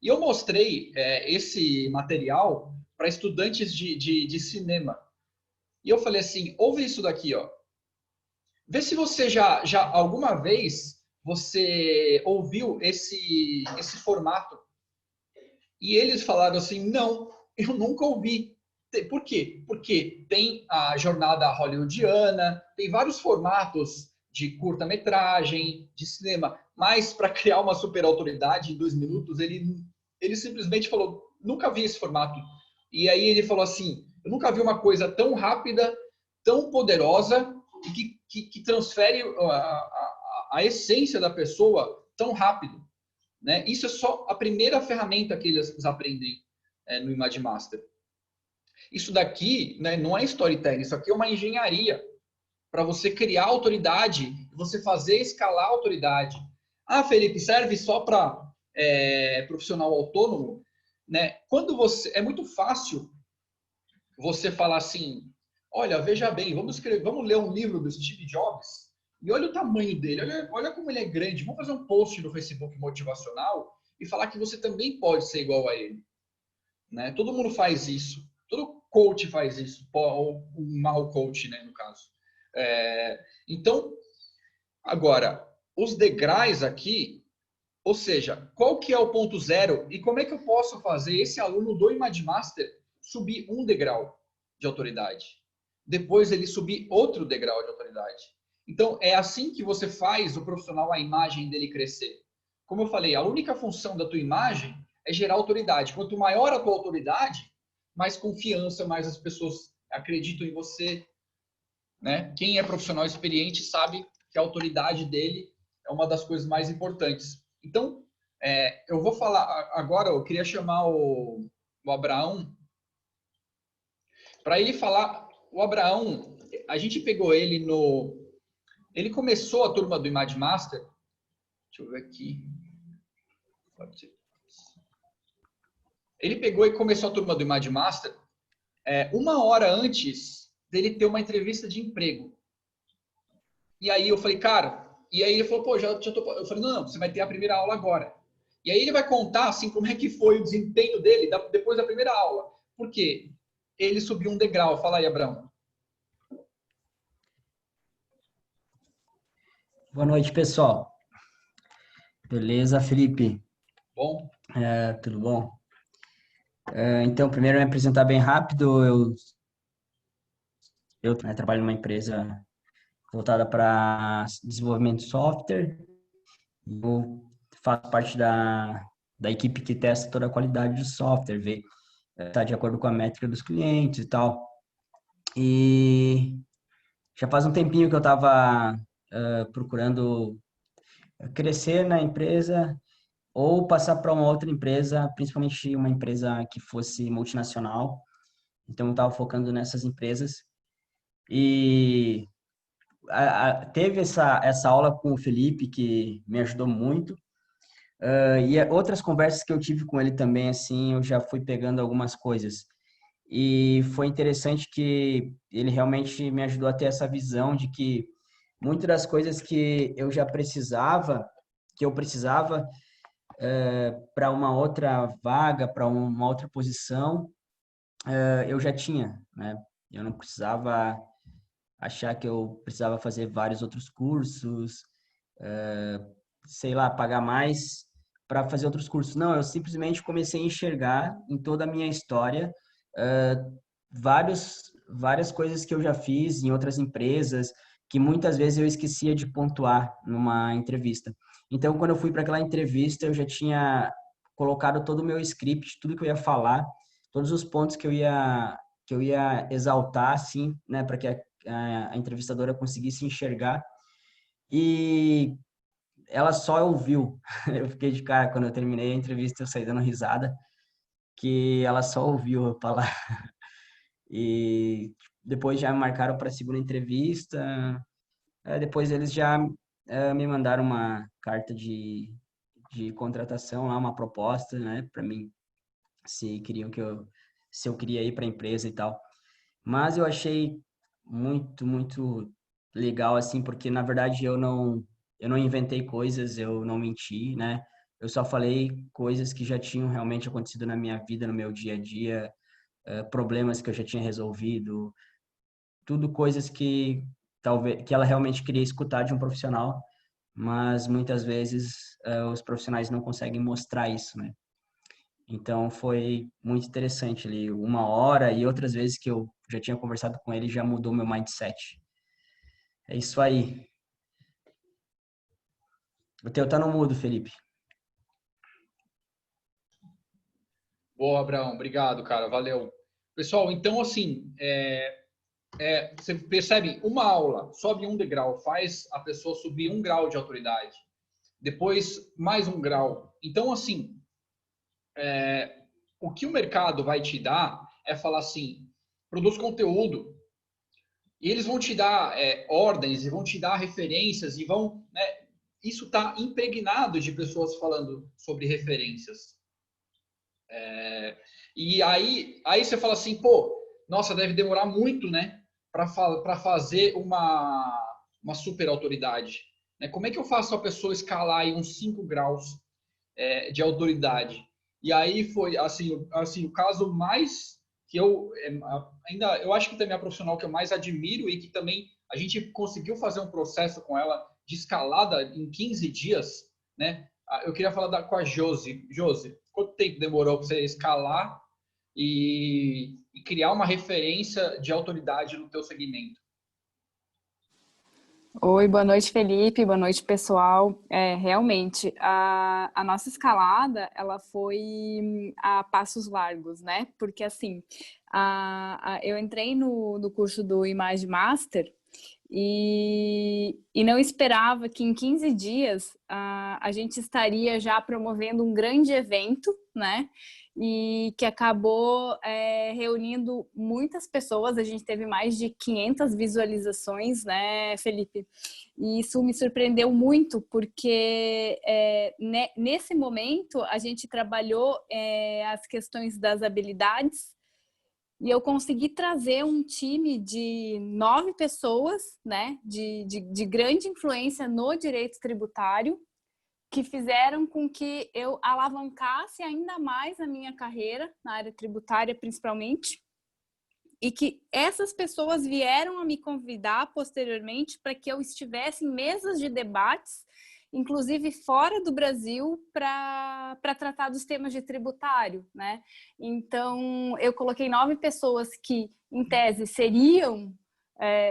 E eu mostrei esse material para estudantes de cinema. E eu falei assim, ouve isso daqui, ó. Vê se você já alguma vez você ouviu esse formato. E eles falaram assim, não, eu nunca ouvi. Por quê? Porque tem a jornada hollywoodiana, tem vários formatos de curta-metragem, de cinema, mas para criar uma super autoridade em 2 minutos, ele simplesmente falou, nunca vi esse formato. E aí ele falou assim, eu nunca vi uma coisa tão rápida, tão poderosa e que transfere a essência da pessoa tão rápido. Né? Isso é só a primeira ferramenta que eles aprendem no Image Master. Isso daqui, né, não é storytelling, isso aqui é uma engenharia para você criar autoridade, você fazer escalar a autoridade. Ah, Felipe, serve só para profissional autônomo? Né? É muito fácil você falar assim, olha, veja bem, vamos ler um livro do Steve Jobs e olha o tamanho dele, olha como ele é grande. Vamos fazer um post no Facebook motivacional e falar que você também pode ser igual a ele. né? Todo mundo faz isso. Todo coach faz isso, ou um mau coach, né, no caso. Então, agora, os degraus aqui, ou seja, qual que é o ponto zero e como é que eu posso fazer esse aluno do Image Master subir um degrau de autoridade? Depois ele subir outro degrau de autoridade. Então, é assim que você faz o profissional, a imagem dele crescer. Como eu falei, a única função da tua imagem é gerar autoridade. Quanto maior a tua autoridade, mais confiança, mais as pessoas acreditam em você, né? Quem é profissional experiente sabe que a autoridade dele é uma das coisas mais importantes. Então, eu vou falar agora, eu queria chamar o Abraão para ele falar. O Abraão, a gente pegou ele ele começou a turma do Image Master. Deixa eu ver aqui. Pode ser. Ele pegou e começou a turma do Image Master 1 hora antes dele ter uma entrevista de emprego. E aí eu falei, cara, e aí ele falou, pô, já tô. Eu falei, não, você vai ter a primeira aula agora. E aí ele vai contar, assim, como é que foi o desempenho dele depois da primeira aula. Por quê? Ele subiu um degrau. Fala aí, Abraão. Boa noite, pessoal. Beleza, Felipe? Bom? Tudo bom? Então, primeiro, me apresentar bem rápido. Eu trabalho numa empresa voltada para desenvolvimento de software. Eu faço parte da equipe que testa toda a qualidade do software, ver se está de acordo com a métrica dos clientes e tal. E já faz um tempinho que eu estava procurando crescer na empresa ou passar para uma outra empresa, principalmente uma empresa que fosse multinacional. Então, eu estava focando nessas empresas. E teve essa aula com o Felipe, que me ajudou muito. E outras conversas que eu tive com ele também, assim, eu já fui pegando algumas coisas. E foi interessante que ele realmente me ajudou a ter essa visão de que muitas das coisas que eu já precisava, para uma outra vaga, para uma outra posição, eu já tinha, né? Eu não precisava achar que eu precisava fazer vários outros cursos, sei lá, pagar mais para fazer outros cursos. Não, eu simplesmente comecei a enxergar em toda a minha história várias coisas que eu já fiz em outras empresas, que muitas vezes eu esquecia de pontuar numa entrevista. Então, quando eu fui para aquela entrevista, eu já tinha colocado todo o meu script, tudo que eu ia falar, todos os pontos que eu ia exaltar, assim, né, para que a entrevistadora conseguisse enxergar. E ela só ouviu. Eu fiquei de cara quando eu terminei a entrevista, eu saí dando risada, que ela só ouviu eu falar. E depois já me marcaram para a segunda entrevista. Depois eles já me mandaram uma carta de contratação, lá uma proposta, né, para mim, se eu queria ir para a empresa e tal. Mas eu achei muito, muito legal, assim, porque na verdade eu não inventei coisas, eu não menti, né? Eu só falei coisas que já tinham realmente acontecido na minha vida, no meu dia a dia, problemas que eu já tinha resolvido, tudo coisas que talvez que ela realmente queria escutar de um profissional, mas muitas vezes os profissionais não conseguem mostrar isso, né? Então foi muito interessante ali, 1 hora, e outras vezes que eu já tinha conversado com ele já mudou meu mindset. É isso aí. O teu tá no mudo, Felipe. Boa, Abraão. Obrigado, cara. Valeu. Pessoal, então, assim, você percebe, uma aula sobe um degrau, faz a pessoa subir 1 grau de autoridade. Depois, mais 1 grau. Então, assim, o que o mercado vai te dar é falar assim, produz conteúdo, e eles vão te dar ordens, e vão te dar referências, e vão... Né, isso está impregnado de pessoas falando sobre referências. E aí você fala assim, pô, nossa, deve demorar muito, né, para fazer uma super autoridade. Né? Como é que eu faço a pessoa escalar aí uns 5 graus de autoridade? E aí foi, assim o caso mais que eu ainda, eu acho que também é a profissional que eu mais admiro e que também a gente conseguiu fazer um processo com ela de escalada em 15 dias, né? Eu queria falar com a Josi. Josi, quanto tempo demorou para você escalar e criar uma referência de autoridade no teu segmento? Oi, boa noite, Felipe. Boa noite, pessoal. Realmente, a nossa escalada, ela foi a passos largos, né? Porque, assim, eu entrei no curso do Image Master e não esperava que em 15 dias a gente estaria já promovendo um grande evento, né? E que acabou reunindo muitas pessoas. A gente teve mais de 500 visualizações, né, Felipe? E isso me surpreendeu muito, porque nesse momento a gente trabalhou as questões das habilidades e eu consegui trazer um time de 9 pessoas, né, de grande influência no direito tributário, que fizeram com que eu alavancasse ainda mais a minha carreira, na área tributária principalmente, e que essas pessoas vieram a me convidar posteriormente para que eu estivesse em mesas de debates, inclusive fora do Brasil, para tratar dos temas de tributário, né? Então, eu coloquei 9 pessoas que, em tese, seriam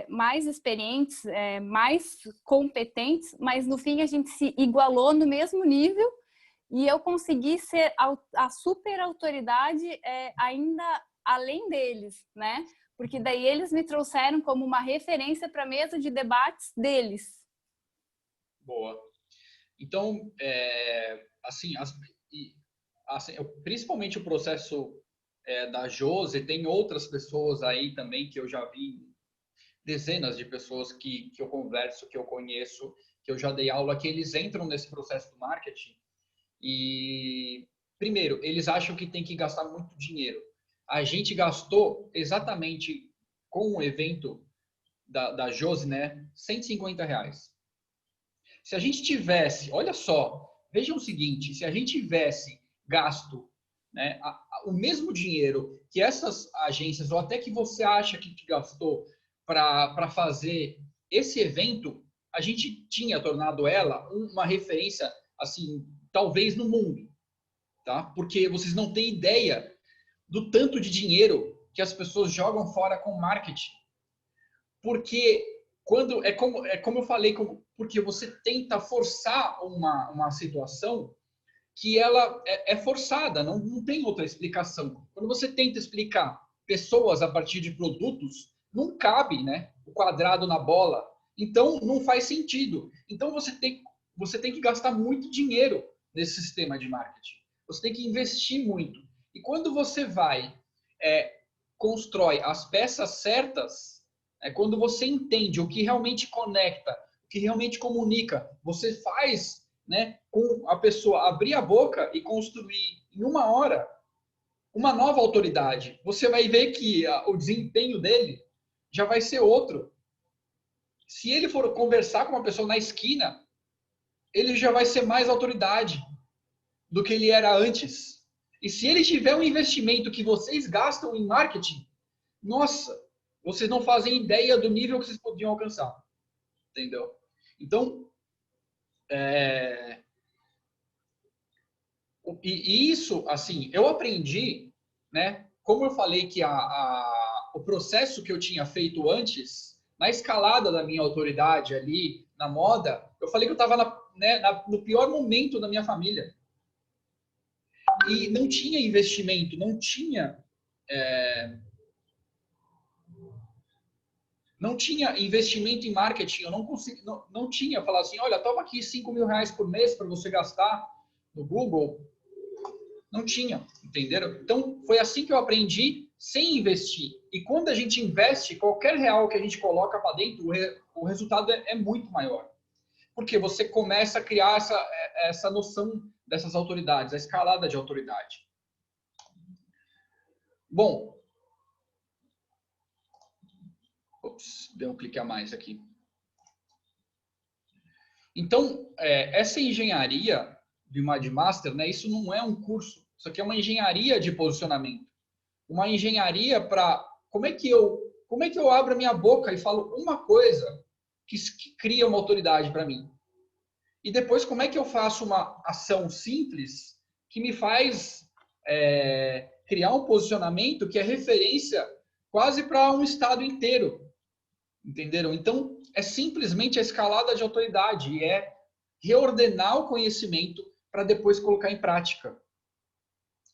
mais experientes, mais competentes, mas no fim a gente se igualou no mesmo nível e eu consegui ser a super autoridade ainda além deles, né? Porque daí eles me trouxeram como uma referência para a mesa de debates deles. Boa. Então, assim, principalmente o processo da Josi, tem outras pessoas aí também que eu já vi, dezenas de pessoas que eu converso, que eu conheço, que eu já dei aula, que eles entram nesse processo do marketing e, primeiro, eles acham que tem que gastar muito dinheiro. A gente gastou exatamente com o evento da Josi, né, R$ 150. Se a gente tivesse, olha só, vejam o seguinte, se a gente tivesse gasto, né, o mesmo dinheiro que essas agências, ou até que você acha que gastou para fazer esse evento, a gente tinha tornado ela uma referência, assim, talvez no mundo, tá? Porque vocês não têm ideia do tanto de dinheiro que as pessoas jogam fora com marketing. Porque quando como eu falei, porque você tenta forçar uma situação que ela é forçada, não tem outra explicação. Quando você tenta explicar pessoas a partir de produtos, não cabe, né, o quadrado na bola. Então não faz sentido. Então você tem que gastar muito dinheiro nesse sistema de marketing. Você tem que investir muito. E quando você vai constrói as peças certas, quando você entende o que realmente conecta, o que realmente comunica, você faz, né, com a pessoa abrir a boca e construir em 1 hora uma nova autoridade. Você vai ver que o desempenho dele já vai ser outro. Se ele for conversar com uma pessoa na esquina, ele já vai ser mais autoridade do que ele era antes. E se ele tiver um investimento que vocês gastam em marketing, nossa, vocês não fazem ideia do nível que vocês podiam alcançar. Entendeu? Então, e isso, assim, eu aprendi, né? Como eu falei que o processo que eu tinha feito antes, na escalada da minha autoridade ali, na moda, eu falei que eu estava no pior momento da minha família. E não tinha investimento, não tinha investimento em marketing, eu não tinha falar assim, olha, toma aqui R$ 5.000 por mês para você gastar no Google. Não tinha, entenderam? Então, foi assim que eu aprendi sem investir. E quando a gente investe, qualquer real que a gente coloca para dentro, o resultado é muito maior. Porque você começa a criar essa noção dessas autoridades, a escalada de autoridade. Bom, deu um clique a mais aqui. Então, essa engenharia do Image Master, né, isso não é um curso Isso aqui é uma engenharia de posicionamento. Uma engenharia para como é que eu abro a minha boca e falo uma coisa que cria uma autoridade para mim. E depois, como é que eu faço uma ação simples que me faz criar um posicionamento que é referência quase para um estado inteiro. Entenderam? Então, é simplesmente a escalada de autoridade e é reordenar o conhecimento para depois colocar em prática.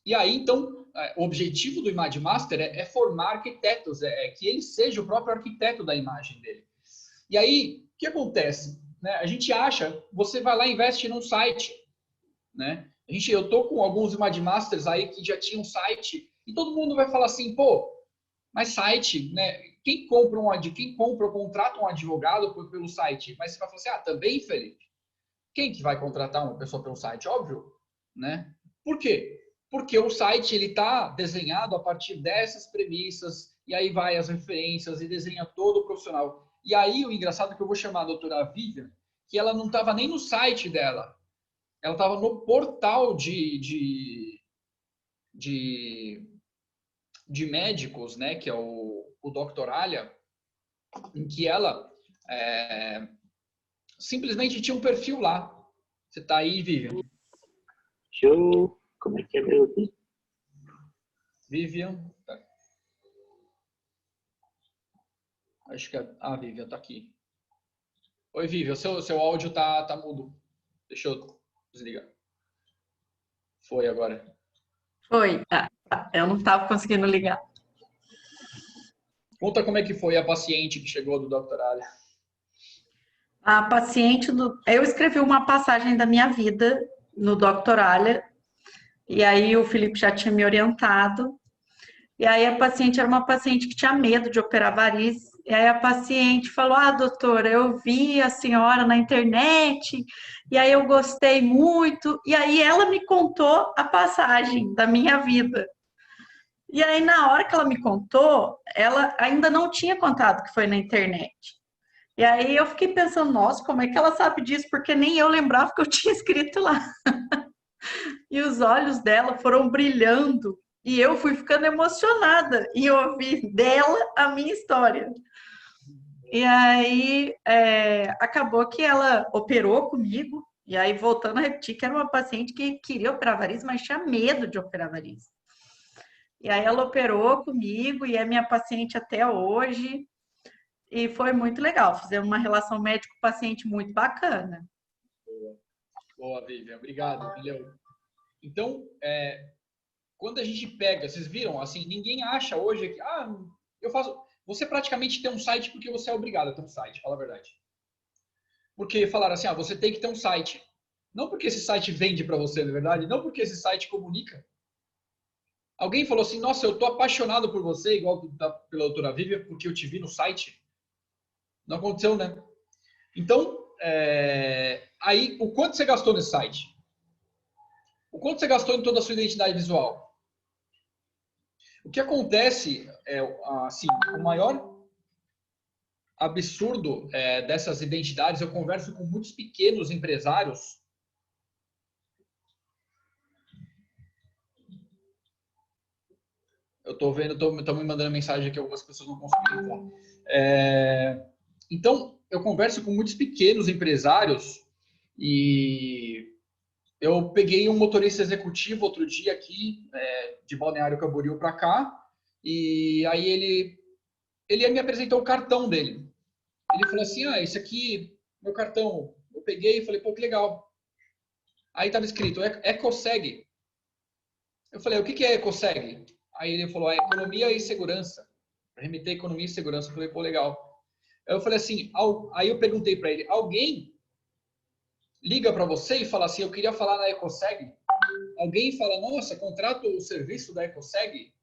E aí, então, o objetivo do Image Master é formar arquitetos, que ele seja o próprio arquiteto da imagem dele. E aí, o que acontece? Né? A gente acha, você vai lá e investe num site, né? Eu tô com alguns Image Masters aí que já tinham site e todo mundo vai falar assim, pô, mas site, né? Quem compra ou contrata um advogado pelo site? Mas você vai falar assim, também, Felipe? Quem que vai contratar uma pessoa pelo site? Óbvio, né? Por quê? Porque o site ele está desenhado a partir dessas premissas e aí vai as referências e desenha todo o profissional. E aí o engraçado é que eu vou chamar a doutora Vivian, que ela não estava nem no site dela, ela estava no portal de médicos, né, que é o Doctoralia, em que ela simplesmente tinha um perfil lá. Você está aí, Vivian? Show! Como é que é meu aqui? Vivian. Tá. Acho que a Vivian está aqui. Oi, Vivian, seu áudio tá mudo. Deixa eu desligar. Foi agora. Foi. Eu não estava conseguindo ligar. Conta como é que foi a paciente que chegou do Doctoralia. A paciente eu escrevi uma passagem da minha vida no Doctoralia, e aí o Felipe já tinha me orientado. E aí a paciente era uma paciente que tinha medo de operar varizes. E aí a paciente falou, doutora, eu vi a senhora na internet, e aí eu gostei muito. E aí ela me contou a passagem da minha vida. E aí na hora que ela me contou, ela ainda não tinha contado que foi na internet. E aí eu fiquei pensando, nossa, como é que ela sabe disso? Porque nem eu lembrava que eu tinha escrito lá. E os olhos dela foram brilhando. E eu fui ficando emocionada em ouvir dela a minha história. E aí acabou que ela operou comigo. E aí, voltando a repetir, que era uma paciente que queria operar varizes, mas tinha medo de operar varizes. E aí ela operou comigo e é minha paciente até hoje. E foi muito legal. Fizemos uma relação médico-paciente muito bacana. Boa, Vivian. Obrigado. Valeu. Então, quando a gente pega, vocês viram, assim, ninguém acha hoje que, eu faço... Você praticamente tem um site porque você é obrigado a ter um site, fala a verdade. Porque falaram assim, você tem que ter um site. Não porque esse site vende para você, na verdade, não porque esse site comunica. Alguém falou assim, nossa, eu tô apaixonado por você, igual pela doutora Vivian, porque eu te vi no site. Não aconteceu, né? Então, aí, o quanto você gastou nesse site? O quanto você gastou em toda a sua identidade visual? O que acontece assim, o maior absurdo dessas identidades, eu converso com muitos pequenos empresários. Eu tô vendo, estão me mandando mensagem que algumas pessoas não conseguiram entrar. Então, eu converso com muitos pequenos empresários e eu peguei um motorista executivo outro dia aqui, de Balneário Camboriú para cá, e aí ele me apresentou o cartão dele. Ele falou assim, esse aqui, meu cartão. Eu peguei e falei, pô, que legal. Aí estava escrito, EcoSeg. Eu falei, o que é EcoSeg? Aí ele falou, economia e segurança. Remeter economia e segurança. Eu falei, pô, legal. Eu falei assim, aí eu perguntei para ele, alguém liga para você e fala assim, eu queria falar na EcoSeg? Alguém fala, nossa, contrato o serviço da EcoSeg?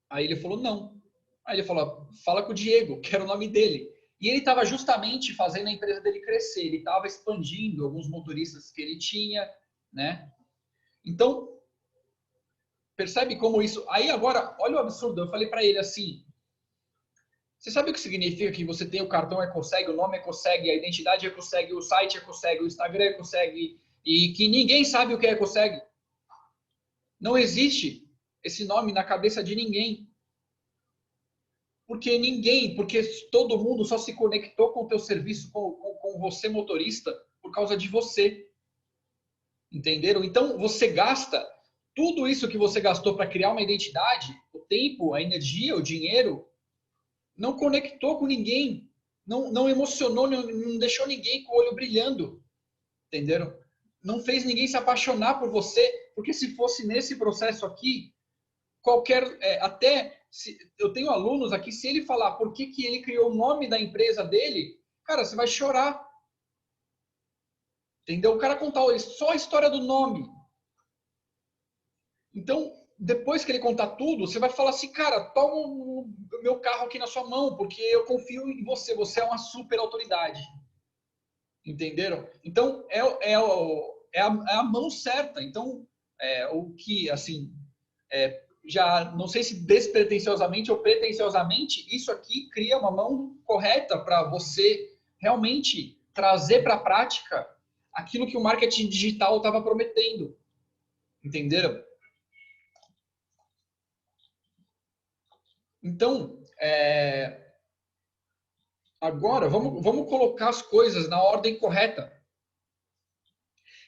Aí ele falou, não. Aí ele falou, fala com o Diego, que era o nome dele. E ele estava justamente fazendo a empresa dele crescer. Ele estava expandindo alguns motoristas que ele tinha, né? Então, percebe como isso... Aí agora, olha o absurdo. Eu falei para ele assim, você sabe o que significa que você tem o cartão EcoSeg, o nome EcoSeg, a identidade EcoSeg, o site EcoSeg, o Instagram EcoSeg, e que ninguém sabe o que é EcoSeg? Não existe esse nome na cabeça de ninguém. Porque todo mundo só se conectou com o teu serviço, com você motorista, por causa de você. Entenderam? Então, você gasta tudo isso que você gastou para criar uma identidade, o tempo, a energia, o dinheiro, não conectou com ninguém, não emocionou, não deixou ninguém com o olho brilhando. Entenderam? Não fez ninguém se apaixonar por você, porque se fosse nesse processo aqui, eu tenho alunos aqui, se ele falar por que ele criou o nome da empresa dele, cara, você vai chorar. Entendeu? O cara contar só a história do nome. Então, depois que ele contar tudo, você vai falar assim, cara, toma o meu carro aqui na sua mão, porque eu confio em você, você é uma super autoridade. Entenderam? Então, é a mão certa. Então, o que, assim, já não sei se despretensiosamente ou pretensiosamente, isso aqui cria uma mão correta para você realmente trazer para a prática aquilo que o marketing digital estava prometendo. Entenderam? Então, agora vamos colocar as coisas na ordem correta.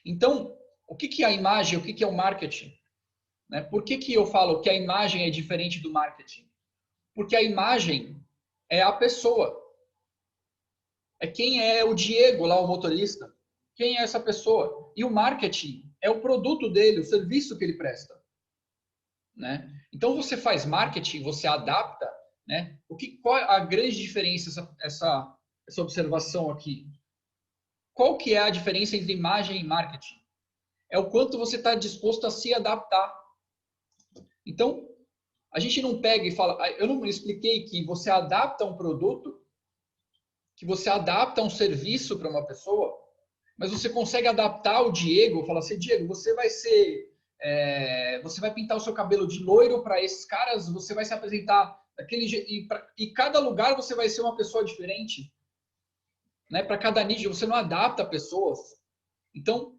Então, o que é a imagem? O que é o marketing? Né? Por que eu falo que a imagem é diferente do marketing? Porque a imagem é a pessoa. É quem é o Diego lá, o motorista. Quem é essa pessoa? E o marketing é o produto dele, o serviço que ele presta. Né? Então, você faz marketing, você adapta. Né? Qual é a grande diferença, essa observação aqui? Qual que é a diferença entre imagem e marketing? É o quanto você está disposto a se adaptar. Então, a gente não pega e fala... Eu não expliquei que você adapta um produto, que você adapta um serviço para uma pessoa, mas você consegue adaptar o Diego, falar assim, Diego, você vai ser... você vai pintar o seu cabelo de loiro para esses caras, você vai se apresentar daquele jeito, e cada lugar você vai ser uma pessoa diferente. Né? Para cada nicho, você não adapta pessoas. Então,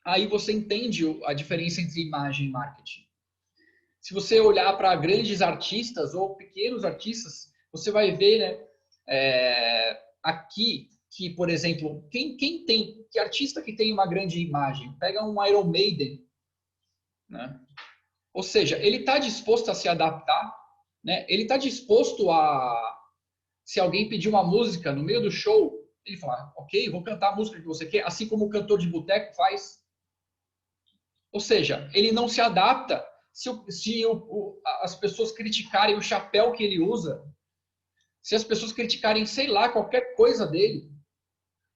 aí você entende a diferença entre imagem e marketing. Se você olhar para grandes artistas ou pequenos artistas, você vai ver, né, aqui que, por exemplo, que artista que tem uma grande imagem? Pega um Iron Maiden, né? Ou seja, ele está disposto a se adaptar, né? Ele está disposto a, se alguém pedir uma música no meio do show, ele fala, ok, vou cantar a música que você quer, assim como o cantor de boteco faz. Ou seja, ele não se adapta se as pessoas criticarem o chapéu que ele usa, se as pessoas criticarem, sei lá, qualquer coisa dele.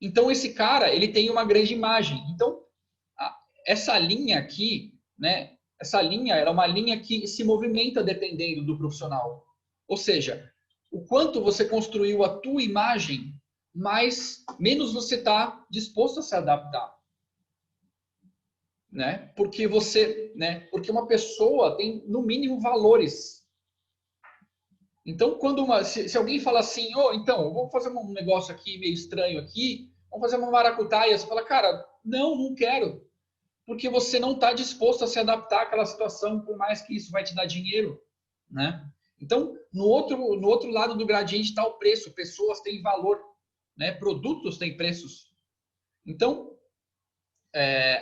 Então, esse cara, ele tem uma grande imagem. Então, essa linha aqui, né, essa linha é uma linha que se movimenta dependendo do profissional. Ou seja, o quanto você construiu a tua imagem, menos você está disposto a se adaptar. Né? Porque porque uma pessoa tem, no mínimo, valores. Então, se alguém fala assim, então, vamos fazer um negócio aqui meio estranho aqui, vamos fazer uma maracutaia, você fala, cara, não quero. Porque você não está disposto a se adaptar àquela situação, por mais que isso vai te dar dinheiro. Né? Então, no outro lado do gradiente está o preço. Pessoas têm valor. Né? Produtos têm preços. Então,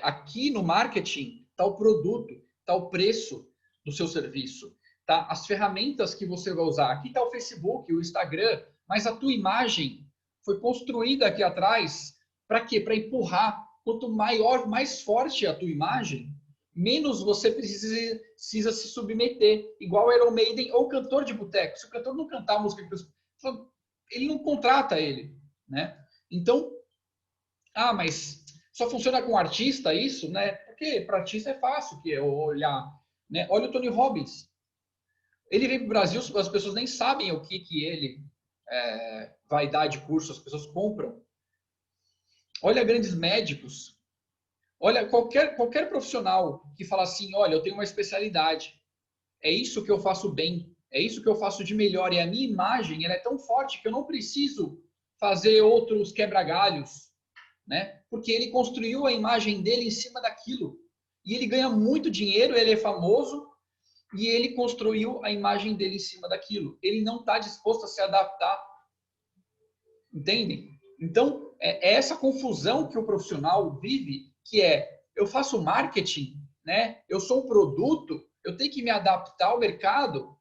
aqui no marketing está o produto, está o preço do seu serviço, tá? As ferramentas que você vai usar. Aqui está o Facebook, o Instagram, mas a tua imagem foi construída aqui atrás para quê? Para empurrar. Quanto maior, mais forte a tua imagem, menos você precisa se submeter. Igual o Iron Maiden ou cantor de boteco. Se o cantor não cantar a música, ele não contrata ele. Né? Então, mas só funciona com artista isso, né? Porque para artista é fácil que olhar, né? Olha o Tony Robbins. Ele vem para o Brasil, as pessoas nem sabem o que ele vai dar de curso, as pessoas compram. Olha grandes médicos. Olha qualquer profissional que fala assim, olha, eu tenho uma especialidade. É isso que eu faço bem. É isso que eu faço de melhor. E a minha imagem ela é tão forte que eu não preciso fazer outros quebra-galhos. Né? Porque ele construiu a imagem dele em cima daquilo. E ele ganha muito dinheiro, ele é famoso e ele construiu a imagem dele em cima daquilo. Ele não está disposto a se adaptar. Entende? Então, é essa confusão que o profissional vive, que é, eu faço marketing, né? Eu sou um produto, eu tenho que me adaptar ao mercado,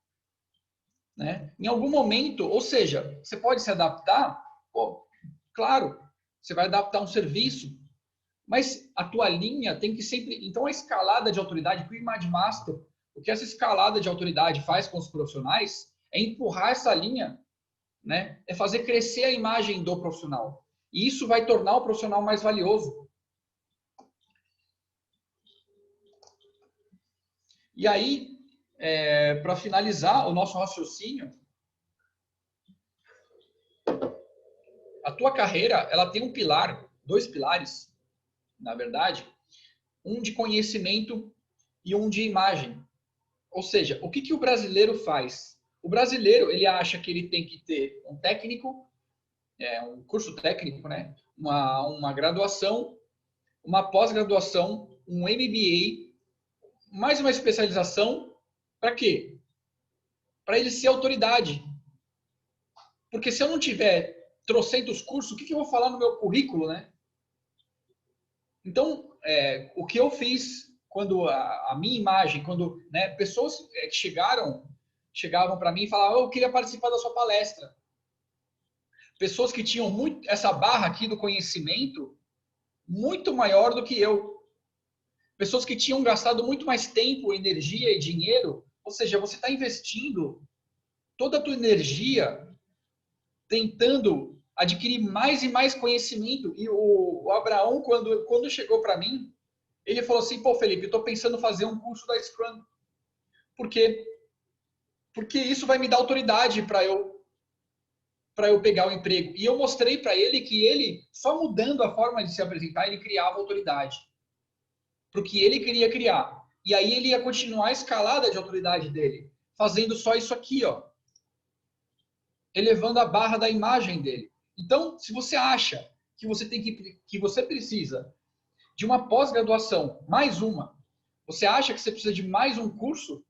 né? Em algum momento, ou seja, você pode se adaptar, pô, claro, você vai adaptar um serviço, mas a tua linha tem que sempre... Então, a escalada de autoridade, o Image Master, o que essa escalada de autoridade faz com os profissionais é empurrar essa linha, né? É fazer crescer a imagem do profissional. E isso vai tornar o profissional mais valioso. E aí, para finalizar o nosso raciocínio, a tua carreira, ela tem um pilar, 2 pilares, na verdade, um de conhecimento e um de imagem. Ou seja, o que o brasileiro faz? O brasileiro, ele acha que ele tem que ter um técnico, um curso técnico, né? Uma graduação, uma pós-graduação, um MBA, mais uma especialização. Para quê? Para ele ser autoridade. Porque se eu não tiver trocentos cursos, o que eu vou falar no meu currículo, né? Então, o que eu fiz quando a minha imagem, quando, né, pessoas que chegavam para mim e falavam, eu queria participar da sua palestra. Pessoas que tinham muito essa barra aqui do conhecimento muito maior do que eu. Pessoas que tinham gastado muito mais tempo, energia e dinheiro. Ou seja, você está investindo toda a tua energia tentando adquirir mais e mais conhecimento. E o Abraão, quando chegou para mim, ele falou assim, pô, Felipe, eu estou pensando em fazer um curso da Scrum. Por quê? Porque isso vai me dar autoridade para eu pegar o emprego. E eu mostrei para ele que ele, só mudando a forma de se apresentar, ele criava autoridade. Porque ele queria criar. E aí ele ia continuar a escalada de autoridade dele, fazendo só isso aqui, ó. Elevando a barra da imagem dele. Então, se você acha que você precisa de uma pós-graduação, mais uma, você acha que você precisa de mais um curso,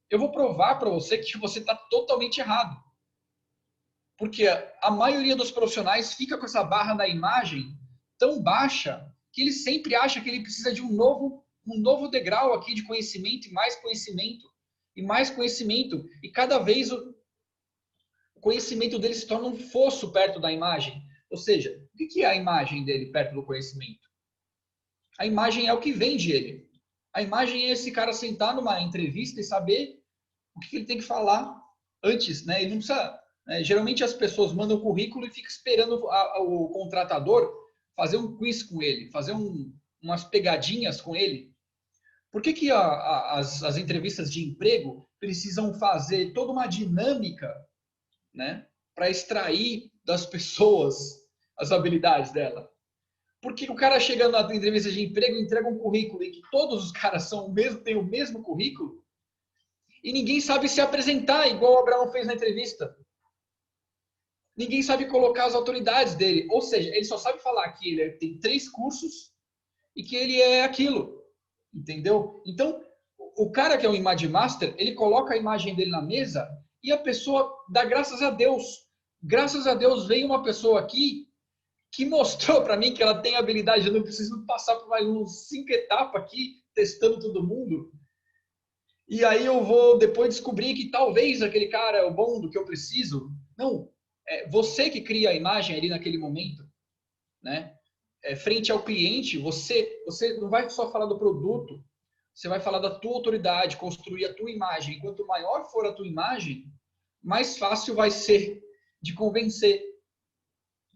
eu vou provar para você que você está totalmente errado. Porque a maioria dos profissionais fica com essa barra da imagem tão baixa que ele sempre acha que ele precisa de um novo degrau aqui de conhecimento e mais conhecimento. E mais conhecimento. E cada vez o conhecimento dele se torna um fosso perto da imagem. Ou seja, o que é a imagem dele perto do conhecimento? A imagem é o que vende ele. A imagem é esse cara sentar numa entrevista e saber o que ele tem que falar antes, né? Ele não precisa... Geralmente as pessoas mandam o currículo e ficam esperando o contratador fazer um quiz com ele, fazer umas pegadinhas com ele. Por que as entrevistas de emprego precisam fazer toda uma dinâmica, né, para extrair das pessoas as habilidades dela? Porque o cara chega na entrevista de emprego e entrega um currículo e que todos os caras têm o mesmo currículo e ninguém sabe se apresentar igual o Abraão fez na entrevista. Ninguém sabe colocar as autoridades dele. Ou seja, ele só sabe falar que ele tem 3 cursos e que ele é aquilo. Entendeu? Então, o cara que é um Image Master, ele coloca a imagem dele na mesa e a pessoa dá graças a Deus. Graças a Deus veio uma pessoa aqui que mostrou para mim que ela tem habilidade. Eu não preciso passar por mais uns 5 etapas aqui, testando todo mundo. E aí eu vou depois descobrir que talvez aquele cara é o bom do que eu preciso. Não. É você que cria a imagem ali naquele momento, né? Frente ao cliente, você não vai só falar do produto, você vai falar da tua autoridade, construir a tua imagem. E quanto maior for a tua imagem, mais fácil vai ser de convencer.